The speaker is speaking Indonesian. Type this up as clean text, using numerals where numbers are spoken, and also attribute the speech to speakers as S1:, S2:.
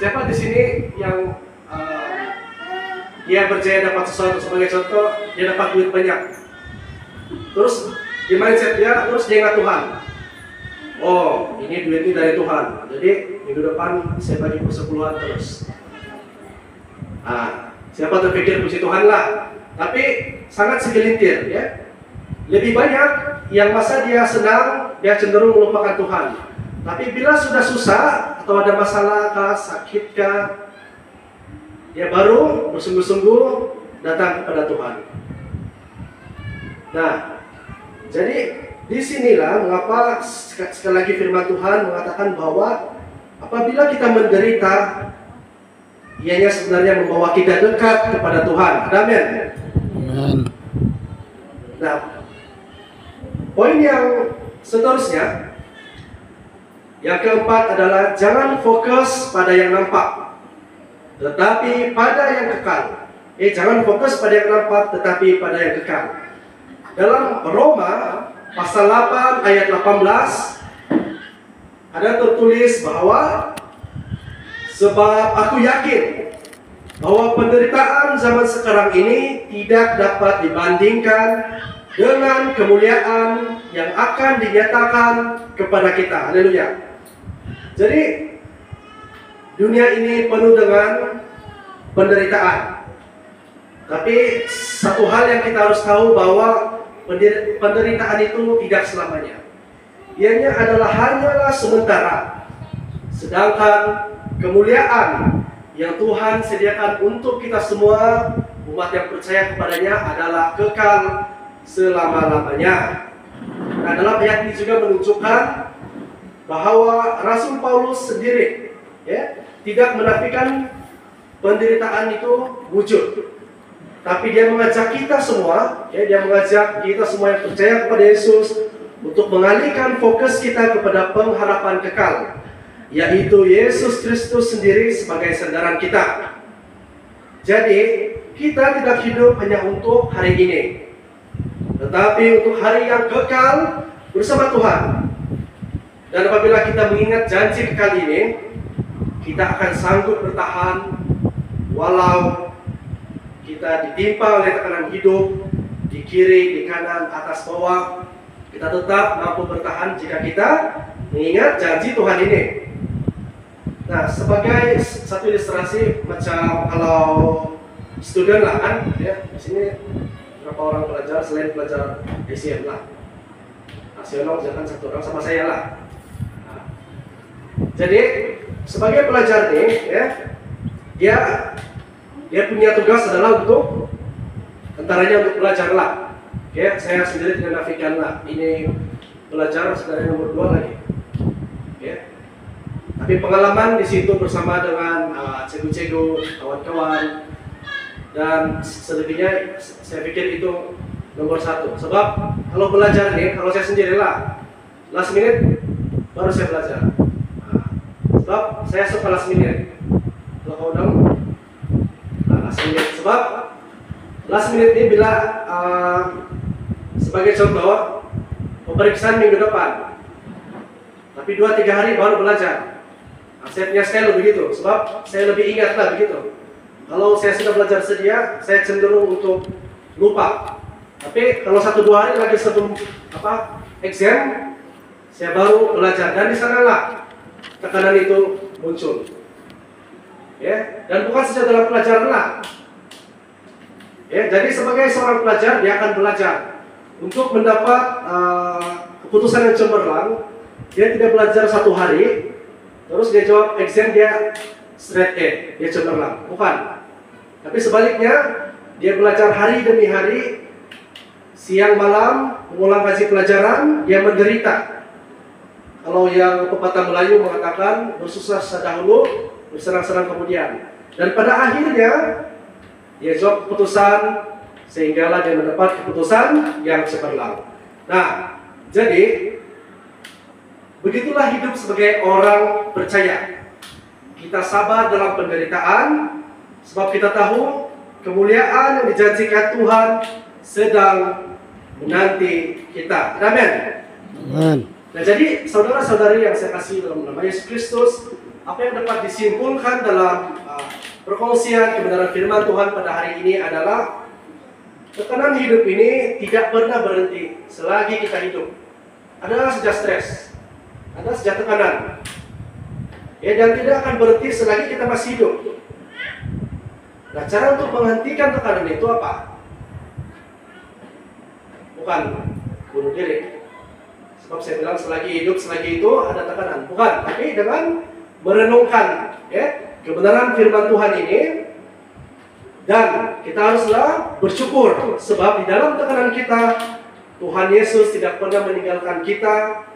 S1: Siapa di sini yang dia percaya dapat sesuatu? Sebagai contoh, dia dapat duit banyak. Terus di mindset dia, terus dia ingat Tuhan. Oh, ini duit ini dari Tuhan. Jadi minggu depan saya bagi persepuluhan terus. Siapa terpikir puji Tuhan lah. Tapi sangat segelintir ya. Lebih banyak yang masa dia senang, dia cenderung melupakan Tuhan. Tapi bila sudah susah atau ada masalah kah, sakit kah, dia baru bersungguh-sungguh datang kepada Tuhan. Nah, jadi disinilah mengapa sekali lagi firman Tuhan mengatakan bahwa apabila kita menderita, ianya sebenarnya membawa kita dekat kepada Tuhan. Amin. Nah, poin yang seterusnya, yang keempat adalah jangan fokus pada yang nampak, tetapi pada yang kekal. Jangan fokus pada yang nampak, tetapi pada yang kekal. Dalam Roma pasal 8 ayat 18 ada tertulis bahwa sebab aku yakin bahwa penderitaan zaman sekarang ini tidak dapat dibandingkan dengan kemuliaan yang akan dinyatakan kepada kita. Haleluya. Jadi dunia ini penuh dengan penderitaan. Tapi satu hal yang kita harus tahu bahwa penderitaan itu tidak selamanya. Ianya adalah hanyalah sementara. Sedangkan kemuliaan yang Tuhan sediakan untuk kita semua umat yang percaya kepadanya adalah kekal selama-lamanya. Nah, dalam ayat ini juga menunjukkan bahwa Rasul Paulus sendiri tidak menafikan penderitaan itu wujud. Tapi dia mengajak kita semua, dia mengajak kita semua yang percaya kepada Yesus untuk mengalihkan fokus kita kepada pengharapan kekal, yaitu Yesus Kristus sendiri sebagai sandaran kita. Jadi, kita tidak hidup hanya untuk hari ini, tetapi untuk hari yang kekal bersama Tuhan. Dan apabila kita mengingat janji kekal ini, kita akan sanggup bertahan walau kita ditimpa oleh tekanan hidup di kiri, di kanan, atas, bawah. Kita tetap mampu bertahan jika kita mengingat janji Tuhan ini. Nah, sebagai satu ilustrasi, macam kalau student lah kan, di sini berapa orang pelajar selain pelajar SCM lah. Nasional jangan satu orang sama saya lah. Nah, jadi sebagai pelajar nih, dia punya tugas adalah untuk antaranya untuk belajar lah. Saya sendiri tidak nafikan lah. Ini belajar sebenarnya nomor 2 lagi. Tapi pengalaman di situ bersama dengan cikgu-cikgu, kawan-kawan, dan selebihnya saya pikir itu nomor 1. Sebab kalau belajar nih, kalau saya sendirilah last minute baru saya belajar. Sebab saya suka last minute. Kalau last minute. Sebab last minute ini bila sebagai contoh pemeriksaan minggu depan, tapi 2-3 hari baru belajar. Saya punya style begitu, sebab saya lebih ingat lah begitu. Kalau saya sudah belajar sedia, saya cenderung untuk lupa. Tapi kalau 1-2 hari lagi sebelum exam, saya baru belajar, dan di sanalah tekanan itu muncul. Dan bukan saja dalam pelajaran lah. Jadi sebagai seorang pelajar, dia akan belajar untuk mendapat keputusan yang cemerlang. Dia tidak belajar 1 hari, terus dia jawab exam dia straight A, dia cemerlang. Bukan. Tapi sebaliknya, dia belajar hari demi hari, siang malam, mengulang kaji pelajaran, dia menderita. Kalau yang pepatah Melayu mengatakan bersusah dahulu, bersenang-senang kemudian. Dan pada akhirnya dia jawab keputusan sehinggalah dia mendapat keputusan yang cemerlang. Nah, jadi begitulah hidup sebagai orang percaya. Kita sabar dalam penderitaan sebab kita tahu kemuliaan yang dijanjikan Tuhan sedang menanti kita. Amin.
S2: Amin.
S1: Nah, jadi saudara-saudari yang saya kasih dalam nama Yesus Kristus, apa yang dapat disimpulkan dalam perkongsian kebenaran firman Tuhan pada hari ini adalah tekanan hidup ini tidak pernah berhenti selagi kita hidup. Ada sejak stres, ada sejak tekanan, ya, dan tidak akan berhenti selagi kita masih hidup. Nah, cara untuk menghentikan tekanan itu apa? Bukan bunuh diri. Sebab saya bilang selagi hidup, selagi itu ada tekanan. Bukan, tapi dengan merenungkan, ya, kebenaran firman Tuhan ini, dan kita haruslah bersyukur sebab di dalam tekanan kita Tuhan Yesus tidak pernah meninggalkan kita.